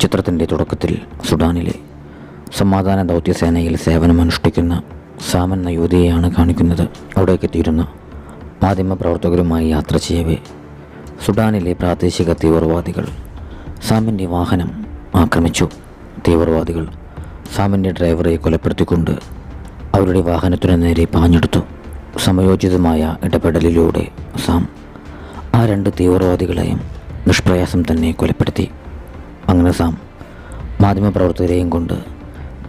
ചിത്രത്തിൻ്റെ തുടക്കത്തിൽ സുഡാനിലെ സമാധാന ദൗത്യസേനയിൽ സേവനമനുഷ്ഠിക്കുന്ന സാം എന്ന യുവതിയെയാണ് കാണിക്കുന്നത്. അവിടേക്ക് എത്തിയിരുന്ന മാധ്യമപ്രവർത്തകരുമായി യാത്ര ചെയ്യവേ സുഡാനിലെ പ്രാദേശിക തീവ്രവാദികൾ സാമിൻ്റെ വാഹനം ആക്രമിച്ചു. തീവ്രവാദികൾ സാമിൻ്റെ ഡ്രൈവറെ കൊലപ്പെടുത്തിക്കൊണ്ട് അവരുടെ വാഹനത്തിനു നേരെ പാഞ്ഞെടുത്തു. സമയോചിതമായ ഇടപെടലിലൂടെ സാം ആ 2 തീവ്രവാദികളെയും നിഷ്പ്രയാസം തന്നെ കൊലപ്പെടുത്തി. അങ്ങനെ സാം മാധ്യമപ്രവർത്തകരെയും കൊണ്ട്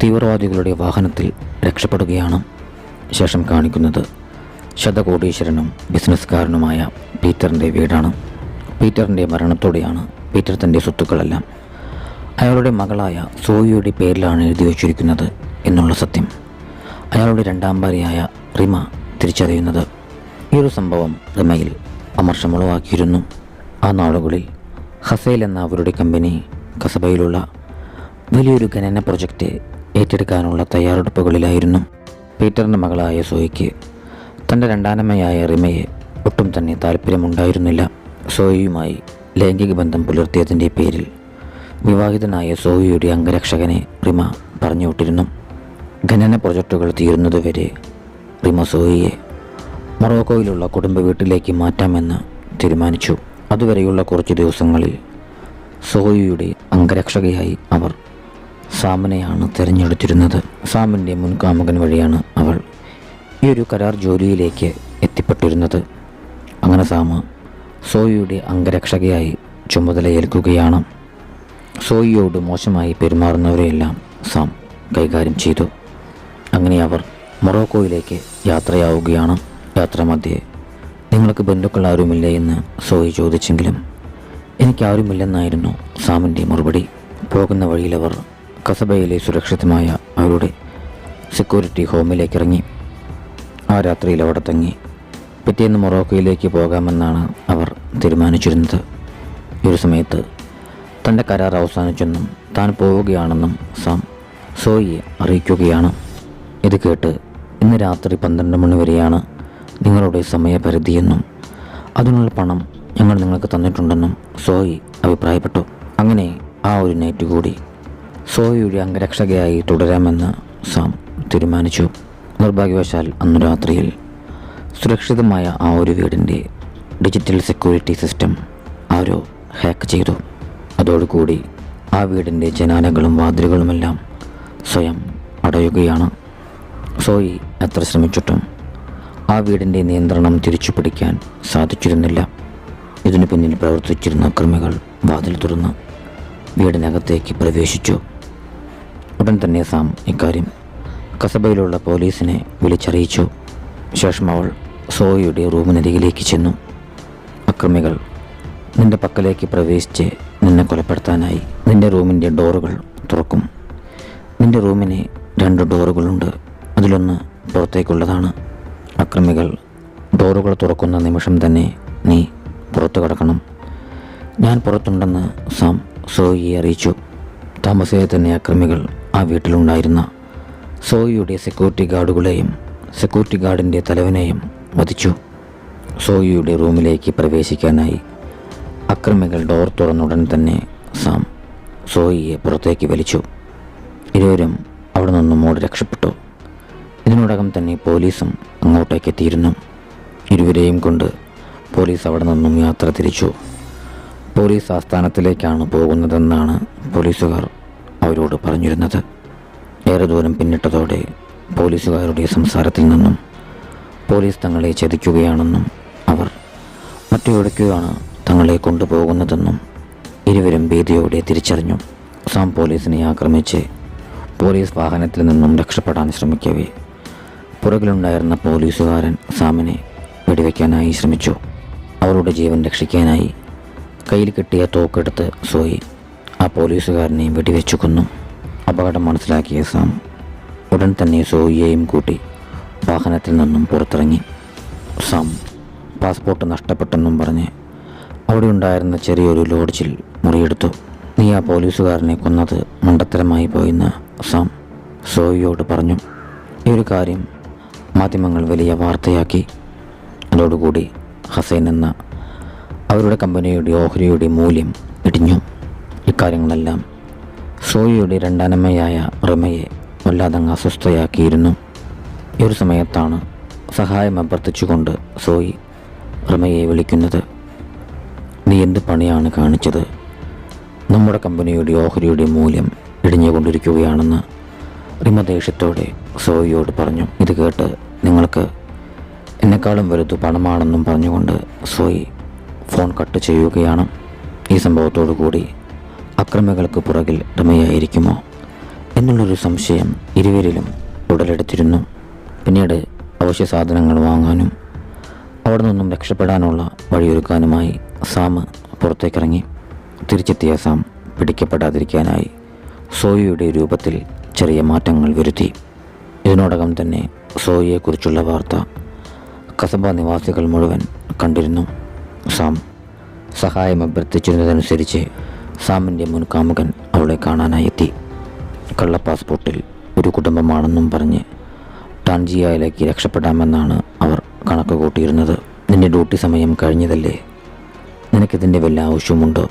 തീവ്രവാദികളുടെ വാഹനത്തിൽ രക്ഷപ്പെടുകയാണ്. ശേഷം കാണിക്കുന്നത് ശതകോടീശ്വരനും ബിസിനസ്സുകാരനുമായ പീറ്ററിൻ്റെ വീടാണ്. പീറ്ററിൻ്റെ മരണത്തോടെയാണ് പീറ്റർ തൻ്റെ സ്വത്തുക്കളെല്ലാം അയാളുടെ മകളായ സോയിയുടെ പേരിലാണ് എഴുതി വച്ചിരിക്കുന്നത് എന്നുള്ള സത്യം അയാളുടെ 2ാം ഭാര്യയായ റിമ തിരിച്ചറിയുന്നത്. ഈ ഒരു സംഭവം റിമയിൽ അമർഷമുളവാക്കിയിരുന്നു. ആ നാളുകളിൽ ഹസൈൽ എന്ന അവരുടെ കമ്പനി കസബയിലുള്ള വലിയൊരു ഖനന പ്രൊജക്റ്റ് ഏറ്റെടുക്കാനുള്ള തയ്യാറെടുപ്പുകളിലായിരുന്നു. പീറ്ററിൻ്റെ മകളായ സോയിക്ക് തൻ്റെ 2ാനമ്മയായ റിമയെ ഒട്ടും തന്നെ താല്പര്യമുണ്ടായിരുന്നില്ല. സോയിയുമായി ലൈംഗിക ബന്ധം പുലർത്തിയതിൻ്റെ പേരിൽ വിവാഹിതനായ സോയിയുടെ അംഗരക്ഷകനെ റിമ പറഞ്ഞുവിട്ടിരുന്നു. ഖനന പ്രൊജക്റ്റുകൾ തീരുന്നതുവരെ റിമ സോയിയെ മൊറോക്കോയിലുള്ള കുടുംബ വീട്ടിലേക്ക് മാറ്റാമെന്ന് തീരുമാനിച്ചു. അതുവരെയുള്ള കുറച്ച് ദിവസങ്ങളിൽ സോയിയുടെ അംഗരക്ഷകയായി അവർ സാമിനെയാണ് തിരഞ്ഞെടുത്തിരുന്നത്. സാമിൻ്റെ മുൻകാമുകൻ വഴിയാണ് അവൾ ഈ ഒരു കരാർ ജോലിയിലേക്ക് എത്തിപ്പെട്ടിരുന്നത്. അങ്ങനെ സാമ് സോയിയുടെ അംഗരക്ഷകയായി ചുമതലയേൽക്കുകയാണ്. സോയിയോട് മോശമായി പെരുമാറുന്നവരെയെല്ലാം സാം കൈകാര്യം ചെയ്തു. അങ്ങനെ അവർ മൊറോക്കോയിലേക്ക് യാത്രയാവുകയാണ്. യാത്രാമധ്യേ നിങ്ങൾക്ക് ബന്ധുക്കൾ ആരുമില്ലേ എന്ന് സോയി ചോദിച്ചെങ്കിലും എനിക്കാരുമില്ലെന്നായിരുന്നു സാമിൻ്റെ മറുപടി. പോകുന്ന വഴിയിൽ അവർ കസബയിലെ സുരക്ഷിതമായ അവരുടെ സെക്യൂരിറ്റി ഹോമിലേക്ക് ഇറങ്ങി. ആ രാത്രിയിൽ അവിടെ തങ്ങി പിറ്റേന്ന് മൊറോക്കോയിലേക്ക് പോകാമെന്നാണ് അവർ തീരുമാനിച്ചിരുന്നത്. ഈ ഒരു സമയത്ത് തൻ്റെ കരാർ അവസാനിച്ചെന്നും താൻ പോവുകയാണെന്നും സാം സോയിയെ അറിയിക്കുകയാണ്. ഇത് കേട്ട് ഇന്ന് രാത്രി 12 മണി വരെയാണ് നിങ്ങളുടെ സമയപരിധിയെന്നും അതിനുള്ള പണം ഞങ്ങൾ നിങ്ങൾക്ക് തന്നിട്ടുണ്ടെന്നും സോയി അഭിപ്രായപ്പെട്ടു. അങ്ങനെ ആ ഒരു നൈറ്റ് കൂടി സോയിയുടെ അംഗരക്ഷകയായി തുടരാമെന്ന് സാം തീരുമാനിച്ചു. നിർഭാഗ്യവശാൽ അന്നു രാത്രിയിൽ സുരക്ഷിതമായ ആ ഒരു വീടിൻ്റെ ഡിജിറ്റൽ സെക്യൂരിറ്റി സിസ്റ്റം ആരോ ഹാക്ക് ചെയ്തു. അതോടുകൂടി ആ വീടിൻ്റെ ജനാലകളും വാതിലുകളുമെല്ലാം സ്വയം അടയുകയാണ്. സോയി എത്ര ശ്രമിച്ചിട്ടും ആ വീടിൻ്റെ നിയന്ത്രണം തിരിച്ചു പിടിക്കാൻ സാധിച്ചിരുന്നില്ല. ഇതിനു പിന്നിൽ പ്രവർത്തിച്ചിരുന്ന കൃമികൾ വാതിൽ തുറന്ന് വീടിനകത്തേക്ക് പ്രവേശിച്ചു. ഉടൻ തന്നെ സാം ഇക്കാര്യം കസബയിലുള്ള പോലീസിനെ വിളിച്ചറിയിച്ചു. ശേഷം അവൾ സോയിയുടെ റൂമിനരികിലേക്ക് ചെന്നു. അക്രമികൾ നിന്റെ പക്കലേക്ക് പ്രവേശിച്ച് നിന്നെ കൊലപ്പെടുത്താനായി നിന്റെ റൂമിൻ്റെ ഡോറുകൾ തുറക്കും. നിന്റെ റൂമിന് 2 ഡോറുകളുണ്ട്. അതിലൊന്ന് പുറത്തേക്കുള്ളതാണ്. അക്രമികൾ ഡോറുകൾ തുറക്കുന്ന നിമിഷം തന്നെ നീ പുറത്തു കടക്കണം. ഞാൻ പുറത്തുണ്ടെന്ന് സാം സോയിയെ അറിയിച്ചു. താമസിയാതെ തന്നെ അക്രമികൾ ആ വീട്ടിലുണ്ടായിരുന്ന സോയിയുടെ സെക്യൂരിറ്റി ഗാർഡുകളെയും സെക്യൂരിറ്റി ഗാർഡിൻ്റെ തലവനെയും വധിച്ചു. സോയിയുടെ റൂമിലേക്ക് പ്രവേശിക്കാനായി അക്രമികൾ ഡോർ തുറന്നുടൻ തന്നെ സാം സോയിയെ പുറത്തേക്ക് വലിച്ചു. ഇരുവരും അവിടെ നിന്നും ഓടി രക്ഷപ്പെട്ടു. ഇതിനോടകം തന്നെ പോലീസും അങ്ങോട്ടേക്ക് എത്തിയിരുന്നു. ഇരുവരെയും കൊണ്ട് പോലീസ് അവിടെ നിന്നും യാത്ര തിരിച്ചു. പോലീസ് ആസ്ഥാനത്തിലേക്കാണ് പോകുന്നതെന്നാണ് പോലീസുകാർ അവരോട് പറഞ്ഞിരുന്നത്. ഏറെ ദൂരം പിന്നിട്ടതോടെ പോലീസുകാരുടെ സംസാരത്തിൽ നിന്നും പോലീസ് തങ്ങളെ ചതിക്കുകയാണെന്നും അവർ മറ്റെവിടേക്കാണ് തങ്ങളെ കൊണ്ടുപോകുന്നതെന്നും ഇരുവരും ഭീതിയോടെ തിരിച്ചറിഞ്ഞു. സാം പോലീസിനെ ആക്രമിച്ച് പോലീസ് വാഹനത്തിൽ നിന്നും രക്ഷപ്പെടാൻ ശ്രമിക്കവേ പുറകിലുണ്ടായിരുന്ന പോലീസുകാരൻ സാമിനെ വെടിവെക്കാനായി ശ്രമിച്ചു. അവരുടെ ജീവൻ രക്ഷിക്കാനായി കയ്യിൽ കിട്ടിയ തോക്കെടുത്ത് സോയി ആ പോലീസുകാരനെ വെടിവെച്ചു കൊന്നു. അപകടം മനസ്സിലാക്കിയ സാം ഉടൻ തന്നെ സോയിയെയും കൂട്ടി വാഹനത്തിൽ നിന്നും പുറത്തിറങ്ങി. സാം പാസ്പോർട്ട് നഷ്ടപ്പെട്ടെന്നും പറഞ്ഞ് അവിടെ ഉണ്ടായിരുന്ന ചെറിയൊരു ലോഡ്ജിൽ മുറിയെടുത്തു. നീ ആ പോലീസുകാരനെ കൊന്നത് മണ്ടത്തരമായി പോയെന്ന് സാം സോയിയോട് പറഞ്ഞു. ഈ ഒരു കാര്യം മാധ്യമങ്ങൾ വലിയ വാർത്തയാക്കി. അതോടുകൂടി ഹസൈൻ എന്ന അവരുടെ കമ്പനിയുടെ ഓഹരിയുടെ മൂല്യം ഇടിഞ്ഞു. ഇക്കാര്യങ്ങളെല്ലാം സോയിയുടെ രണ്ടാനമ്മയായ റിമയെ വല്ലാതങ്ങ് അസ്വസ്ഥയാക്കിയിരുന്നു. ഈ ഒരു സമയത്താണ് സഹായം അഭ്യർത്ഥിച്ചുകൊണ്ട് സോയി റിമയെ വിളിക്കുന്നത്. നീ എന്ത് പണിയാണ് കാണിച്ചത്? നമ്മുടെ കമ്പനിയുടെ ഓഹരിയുടെ മൂല്യം ഇടിഞ്ഞുകൊണ്ടിരിക്കുകയാണെന്ന് റിമ ദേഷ്യത്തോടെ സോയിയോട് പറഞ്ഞു. ഇത് കേട്ട് നിങ്ങൾക്ക് എന്നെക്കാളും വലുത് പണമാണെന്നും പറഞ്ഞുകൊണ്ട് സോയി ഫോൺ കട്ട് ചെയ്യുകയാണ്. ഈ സംഭവത്തോടു കൂടി അക്രമികൾക്ക് പുറകിൽ റിമയായിരിക്കുമോ എന്നുള്ളൊരു സംശയം ഇരുവരിലും ഉടലെടുത്തിരുന്നു. പിന്നീട് അവശ്യ സാധനങ്ങൾ വാങ്ങാനും അവിടെ നിന്നും രക്ഷപ്പെടാനുള്ള വഴിയൊരുക്കാനുമായി സാം പുറത്തേക്കിറങ്ങി. തിരിച്ചെത്തിയ സാം പിടിക്കപ്പെടാതിരിക്കാനായി സോയിയുടെ രൂപത്തിൽ ചെറിയ മാറ്റങ്ങൾ വരുത്തി. ഇതിനോടകം തന്നെ സോയിയെക്കുറിച്ചുള്ള വാർത്ത കസബ നിവാസികൾ മുഴുവൻ കണ്ടിരുന്നു. സാം സഹായം അഭ്യർത്ഥിച്ചിരുന്നതനുസരിച്ച് സാമിൻ്റെ മുൻകാമുകൻ അവളെ കാണാനായി എത്തി. കള്ള പാസ്പോർട്ടിൽ ഒരു കുടുംബമാണെന്നും പറഞ്ഞ് ടാൻജിയയിലേക്ക് രക്ഷപ്പെടാമെന്നാണ് അവർ കണക്ക് കൂട്ടിയിരുന്നത്. നിന്റെ ഡ്യൂട്ടി സമയം കഴിഞ്ഞതല്ലേ, നിനക്കിതിൻ്റെ വല്ല ആവശ്യമുണ്ടോ?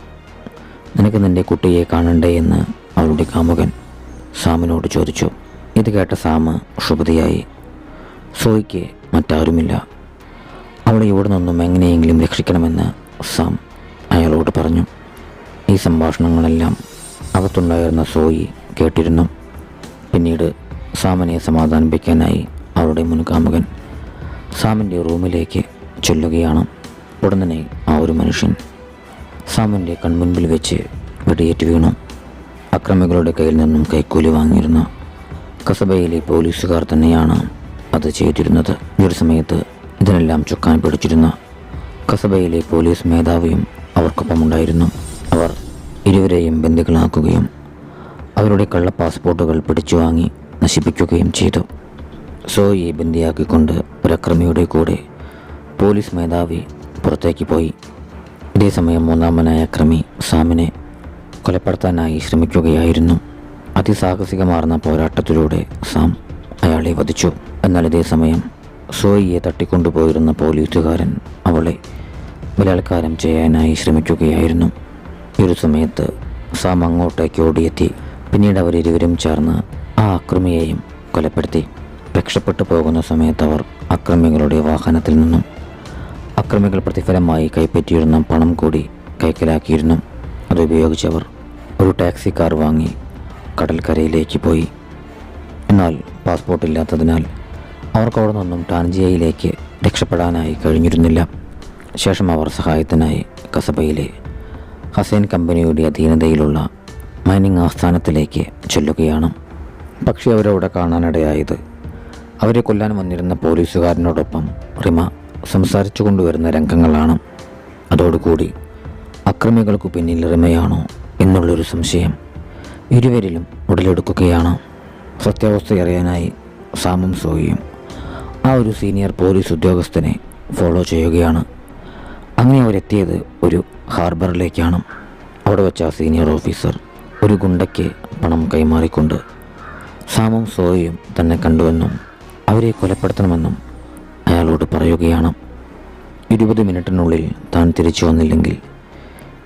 നിനക്ക് നിൻ്റെ കുട്ടിയെ കാണണ്ടേ എന്ന് അവളുടെ കാമുകൻ സാമിനോട് ചോദിച്ചു. ഇത് കേട്ട സാം ക്ഷുഭിതയായി. സോയിക്ക് മറ്റാരുമില്ല, അവളെ ഇവിടെ നിന്നും എങ്ങനെയെങ്കിലും രക്ഷിക്കണമെന്ന് സാം അയാളോട് പറഞ്ഞു. ഈ സംഭാഷണങ്ങളെല്ലാം അകത്തുണ്ടായിരുന്ന സോയി കേട്ടിരുന്നു. പിന്നീട് സാമിനെ സമാധാനിപ്പിക്കാനായി അവളുടെ മുൻകാമുകൻ സാമിൻ്റെ റൂമിലേക്ക് ചെല്ലുകയാണ്. ഉടൻ തന്നെ ആ ഒരു മനുഷ്യൻ സാമിൻ്റെ കൺമുൻപിൽ വെച്ച് വെടിയേറ്റ് വീണു. അക്രമികളുടെ കയ്യിൽ നിന്നും കൈക്കൂലി വാങ്ങിയിരുന്ന കസബയിലെ പോലീസുകാർ തന്നെയാണ് അത് ചെയ്തിരുന്നത്. ഈ ഒരു സമയത്ത് ഇതിനെല്ലാം ചുക്കാൻ പിടിച്ചിരുന്ന കസബയിലെ പോലീസ് മേധാവിയും അവർക്കൊപ്പമുണ്ടായിരുന്നു. അവർ ഇരുവരെയും ബന്ദികളാക്കുകയും അവരുടെ കള്ള പാസ്പോർട്ടുകൾ പിടിച്ചു വാങ്ങി നശിപ്പിക്കുകയും ചെയ്തു. സോയിയെ ബന്ദിയാക്കിക്കൊണ്ട് ഒരക്രമിയുടെ കൂടെ പോലീസ് മേധാവി പുറത്തേക്ക് പോയി. ഇതേസമയം മൂന്നാമനായ അക്രമി സാമിനെ കൊലപ്പെടുത്താനായി ശ്രമിക്കുകയായിരുന്നു. അതിസാഹസികമാർന്ന പോരാട്ടത്തിലൂടെ സാം അയാളെ വധിച്ചു. എന്നാൽ ഇതേസമയം സോയിയെ തട്ടിക്കൊണ്ടുപോയിരുന്ന പോലീസുകാരൻ അവളെ ബലാത്കാരം ചെയ്യാനായി ശ്രമിക്കുകയായിരുന്നു. ഈ ഒരു സമയത്ത് സാം അങ്ങോട്ടേക്ക് ഓടിയെത്തി. പിന്നീട് അവരിരുവരും ചേർന്ന് ആ അക്രമിയെയും കൊലപ്പെടുത്തി. രക്ഷപ്പെട്ടു പോകുന്ന സമയത്ത് അവർ അക്രമികളുടെ വാഹനത്തിൽ നിന്നും അക്രമികൾ പ്രതിഫലമായി കൈപ്പറ്റിയിരുന്ന പണം കൂടി കൈക്കലാക്കിയിരുന്നു. അതുപയോഗിച്ച് അവർ ഒരു ടാക്സി കാർ വാങ്ങി കടൽക്കരയിലേക്ക് പോയി. എന്നാൽ പാസ്പോർട്ട് ഇല്ലാത്തതിനാൽ അവർക്ക് അവിടെ നിന്നും ടാൻജിയയിലേക്ക് രക്ഷപ്പെടാനായി കഴിഞ്ഞിരുന്നില്ല. ശേഷം അവർ സഹായത്തിനായി കസബയിലെ ഹസൈൻ കമ്പനിയുടെ അധീനതയിലുള്ള മൈനിങ് ആസ്ഥാനത്തിലേക്ക് ചെല്ലുകയാണ്. പക്ഷേ അവരവിടെ കാണാനിടയായത് അവരെ കൊല്ലാൻ വന്നിരുന്ന പോലീസുകാരനോടൊപ്പം റിമ സംസാരിച്ചു കൊണ്ടുവരുന്ന രംഗങ്ങളാണ്. അതോടുകൂടി അക്രമികൾക്ക് പിന്നിൽ റിമയാണോ എന്നുള്ളൊരു സംശയം ഇരുവരിലും ഉടലെടുക്കുകയാണ്. സത്യാവസ്ഥയറിയാനായി സാമും സോയിയും ആ ഒരു സീനിയർ പോലീസ് ഉദ്യോഗസ്ഥനെ ഫോളോ ചെയ്യുകയാണ്. അങ്ങനെ അവരെത്തിയത് ഒരു ഹാർബറിലേക്കാണ്. അവിടെ വെച്ച ആ സീനിയർ ഓഫീസർ ഒരു ഗുണ്ടയ്ക്ക് പണം കൈമാറിക്കൊണ്ട് സാമും സോയിയും തന്നെ കണ്ടുവെന്നും അവരെ കൊലപ്പെടുത്തണമെന്നും അയാളോട് പറയുകയാണ്. 20 മിനിറ്റിനുള്ളിൽ താൻ തിരിച്ചു വന്നില്ലെങ്കിൽ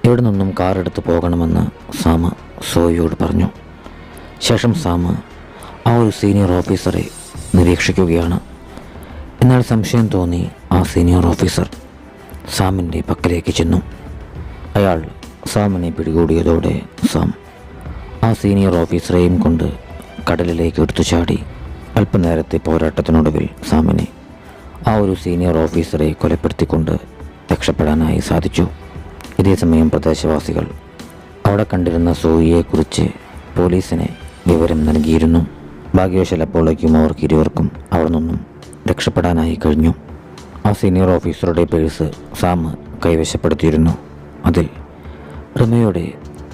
ഇവിടെ നിന്നും കാറെടുത്ത് പോകണമെന്ന് സാം സോയിയോട് പറഞ്ഞു. ശേഷം സാം ആ ഒരു സീനിയർ ഓഫീസറെ നിരീക്ഷിക്കുകയാണ്. എന്നാൽ സംശയം തോന്നി ആ സീനിയർ ഓഫീസർ സാമിൻ്റെ പക്കലേക്ക് ചെന്നു. അയാൾ സാമിനെ പിടികൂടിയതോടെ സാം ആ സീനിയർ ഓഫീസറെയും കൊണ്ട് കടലിലേക്ക് എടുത്തു ചാടി. അല്പനേരത്തെ പോരാട്ടത്തിനൊടുവിൽ സാമിനെ ആ ഒരു സീനിയർ ഓഫീസറെ കൊലപ്പെടുത്തിക്കൊണ്ട് രക്ഷപ്പെടാനായി സാധിച്ചു. ഇതേസമയം പ്രദേശവാസികൾ അവിടെ കണ്ടിരുന്ന സോയിയെക്കുറിച്ച് പോലീസിനെ വിവരം നൽകിയിരുന്നു. ഭാഗ്യവശാലപ്പോഴേക്കും അവർക്ക് ഇരുവർക്കും അവിടെ നിന്നും രക്ഷപ്പെടാനായി കഴിഞ്ഞു. ആ സീനിയർ ഓഫീസറുടെ പേഴ്സ് സാം കൈവശപ്പെടുത്തിയിരുന്നു. അതിൽ റിമയുടെ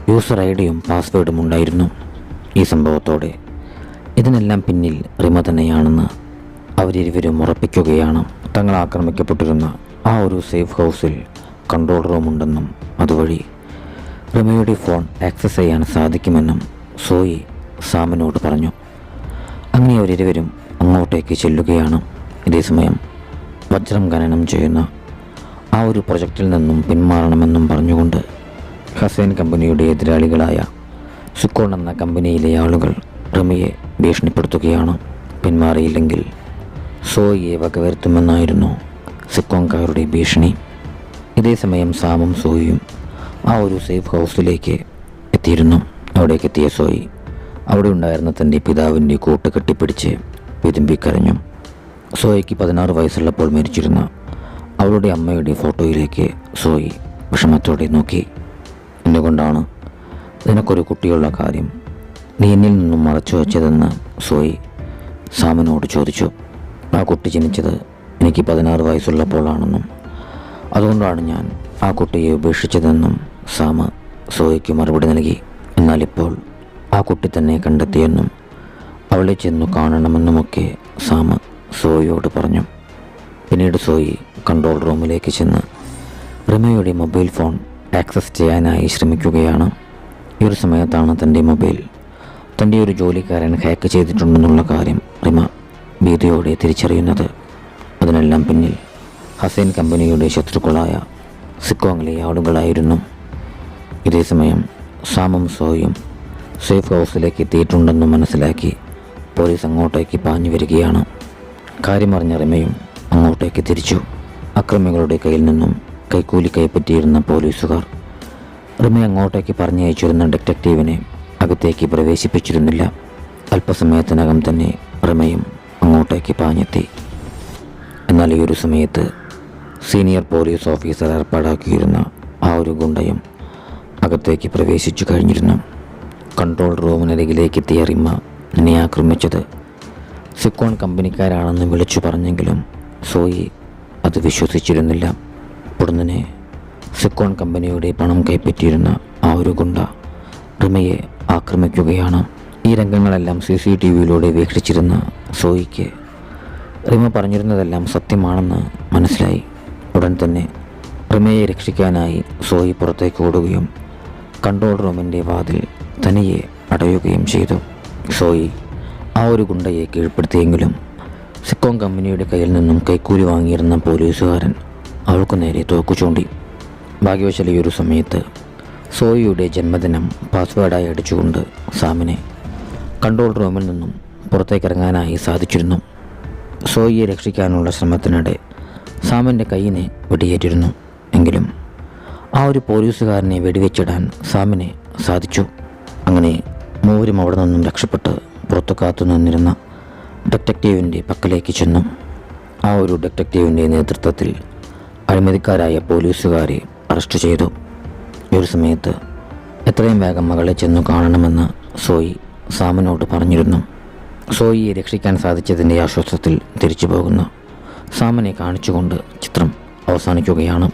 യൂസർ ഐഡിയും പാസ്വേഡും ഉണ്ടായിരുന്നു. ഈ സംഭവത്തോടെ ഇതിനെല്ലാം പിന്നിൽ റിമ തന്നെയാണെന്ന് അവരിരുവരും ഉറപ്പിക്കുകയാണ്. തങ്ങൾ ആക്രമിക്കപ്പെട്ടിരുന്ന ആ ഒരു സേഫ് ഹൗസിൽ കൺട്രോൾ റൂമുണ്ടെന്നും അതുവഴി റിമയുടെ ഫോൺ ആക്സസ് ചെയ്യാൻ സാധിക്കുമെന്നും സോയി സാമിനോട് പറഞ്ഞു. അങ്ങനെ അവരിരുവരും അങ്ങോട്ടേക്ക് ചെല്ലുകയാണ്. ഇതേസമയം വജ്രം ഖനനം ചെയ്യുന്ന ആ ഒരു പ്രൊജക്റ്റിൽ നിന്നും പിന്മാറണമെന്നും പറഞ്ഞുകൊണ്ട് ഹസൈൻ കമ്പനിയുടെ എതിരാളികളായ സിക്കോൺ എന്ന കമ്പനിയിലെ ആളുകൾ റിമയെ ഭീഷണിപ്പെടുത്തുകയാണ്. പിന്മാറിയില്ലെങ്കിൽ സോയിയെ വകവരുത്തുമെന്നായിരുന്നു സിക്കോൺകാരുടെ ഭീഷണി. ഇതേസമയം സാമും സോയിയും ആ ഒരു സേഫ് ഹൗസിലേക്ക് എത്തിയിരുന്നു. അവിടേക്ക് എത്തിയ സോയി അവിടെ ഉണ്ടായിരുന്ന തൻ്റെ പിതാവിൻ്റെ കൂട്ട് കെട്ടിപ്പിടിച്ച് വിതുമ്പിക്കരഞ്ഞു. സോയിക്ക് 16 വയസ്സുള്ളപ്പോൾ മരിച്ചിരുന്ന അവളുടെ അമ്മയുടെ ഫോട്ടോയിലേക്ക് സോയി വിഷമത്തോടെ നോക്കി. എന്തുകൊണ്ടാണ് നിനക്കൊരു കുട്ടിയുള്ള കാര്യം നീ എന്നിൽ നിന്നും മറച്ചു വച്ചതെന്ന് സോയി സാമിനോട് ചോദിച്ചു. ആ കുട്ടി ജനിച്ചത് എനിക്ക് 16 വയസ്സുള്ളപ്പോഴാണെന്നും അതുകൊണ്ടാണ് ഞാൻ ആ കുട്ടിയെ ഉപേക്ഷിച്ചതെന്നും സാമ് സോയിക്ക് മറുപടി നൽകി. എന്നാൽ ഇപ്പോൾ ആ കുട്ടി തന്നെ കണ്ടെത്തിയെന്നും അവളെ ചെന്നു കാണണമെന്നുമൊക്കെ സാമ് സോയിയോട് പറഞ്ഞു. പിന്നീട് സോയി കൺട്രോൾ റൂമിലേക്ക് ചെന്ന് റിമയുടെ മൊബൈൽ ഫോൺ ആക്സസ് ചെയ്യാനായി ശ്രമിക്കുകയാണ്. ഈ ഒരു സമയത്താണ് തൻ്റെ മൊബൈൽ തൻ്റെ ഒരു ജോലിക്കാരൻ ഹാക്ക് ചെയ്തിട്ടുണ്ടെന്നുള്ള കാര്യം റിമ ഭീതിയോടെ തിരിച്ചറിയുന്നത്. അതിനെല്ലാം പിന്നിൽ ഹസൈൻ കമ്പനിയുടെ ശത്രുക്കളായ സിക്കോങ്ങിലെ ആളുകളായിരുന്നു. ഇതേസമയം സാമും സോയും സേഫ് ഹൗസിലേക്ക് എത്തിയിട്ടുണ്ടെന്ന് മനസ്സിലാക്കി പോലീസ് അങ്ങോട്ടേക്ക് പാഞ്ഞു വരികയാണ്. കാര്യമറിഞ്ഞ റിമയും അങ്ങോട്ടേക്ക് തിരിച്ചു. അക്രമികളുടെ കയ്യിൽ നിന്നും കൈക്കൂലി കൈപ്പറ്റിയിരുന്ന പോലീസുകാർ റിമയെ അങ്ങോട്ടേക്ക് പറഞ്ഞയച്ചിരുന്ന ഡിറ്റക്റ്റീവിനെ അകത്തേക്ക് പ്രവേശിപ്പിച്ചിരുന്നില്ല. അല്പസമയത്തിനകം തന്നെ റിമയും അങ്ങോട്ടേക്ക് പാഞ്ഞെത്തി. എന്നാൽ ഈ ഒരു സമയത്ത് സീനിയർ പോലീസ് ഓഫീസർ ഏർപ്പാടാക്കിയിരുന്ന ആ ഒരു ഗുണ്ടയും അകത്തേക്ക് പ്രവേശിച്ചു കഴിഞ്ഞിരുന്നു. കൺട്രോൾ റൂമിനരികിലേക്ക് എത്തിയ റിമ എന്നെ ആക്രമിച്ചത് സിക്കോൺ കമ്പനിക്കാരാണെന്ന് വിളിച്ചു പറഞ്ഞെങ്കിലും സോയി അത് വിശ്വസിച്ചിരുന്നില്ല. ഉടനെ സിക്കോൺ കമ്പനിയുടെ പണം കൈപ്പറ്റിയിരുന്ന ആ ഒരു ഗുണ്ട റിമയെ ആക്രമിക്കുകയാണ്. ഈ രംഗങ്ങളെല്ലാം CCTVയിലൂടെ വീക്ഷിച്ചിരുന്ന സോയിക്ക് റിമ പറഞ്ഞിരുന്നതെല്ലാം സത്യമാണെന്ന് മനസ്സിലായി. ഉടൻ തന്നെ റിമയെ രക്ഷിക്കാനായി സോയി പുറത്തേക്ക് ഓടുകയും കൺട്രോൾ റൂമിൻ്റെ വാതിൽ തനിയെ അടയുകയും ചെയ്തു. സോയി ആ ഒരു ഗുണ്ടയെ കീഴ്പ്പെടുത്തിയെങ്കിലും സിക്കോൺ കമ്പനിയുടെ കയ്യിൽ നിന്നും കൈക്കൂലി വാങ്ങിയിരുന്ന പോലീസുകാരൻ അവൾക്ക് നേരെ തോക്കു ചൂണ്ടി. ഭാഗ്യവശാൽ ഈ ഒരു സമയത്ത് സോയിയുടെ ജന്മദിനം പാസ്വേഡായി അടിച്ചുകൊണ്ട് സാമിനെ കൺട്രോൾ റൂമിൽ നിന്നും പുറത്തേക്കിറങ്ങാനായി സാധിച്ചിരുന്നു. സോയിയെ രക്ഷിക്കാനുള്ള ശ്രമത്തിനിടെ സാമിൻ്റെ കൈയിനെ വെടിയേറ്റിരുന്നു. എങ്കിലും ആ ഒരു പോലീസുകാരനെ വെടിവെച്ചിടാൻ സാമിനെ സാധിച്ചു. അങ്ങനെ മൂവരും അവിടെ നിന്നും രക്ഷപ്പെട്ട് പുറത്തു കാത്തു നിന്നിരുന്ന ഡിറ്റക്റ്റീവിൻ്റെ പക്കലേക്ക് ചെന്നു. ആ ഒരു ഡിറ്റക്റ്റീവിൻ്റെ നേതൃത്വത്തിൽ അഴിമതിക്കാരായ പോലീസുകാരെ അറസ്റ്റ് ചെയ്തു. ഈ ഒരു സമയത്ത് എത്രയും വേഗം മകളെ ചെന്നു കാണണമെന്ന് സോയി സാമിനോട് പറഞ്ഞിരുന്നു. സോയിയെ രക്ഷിക്കാൻ സാധിച്ചതിൻ്റെ ആശ്വാസത്തിൽ തിരിച്ചു പോകുന്ന സാമിനെ കാണിച്ചുകൊണ്ട് ചിത്രം അവസാനിക്കുകയാണ്.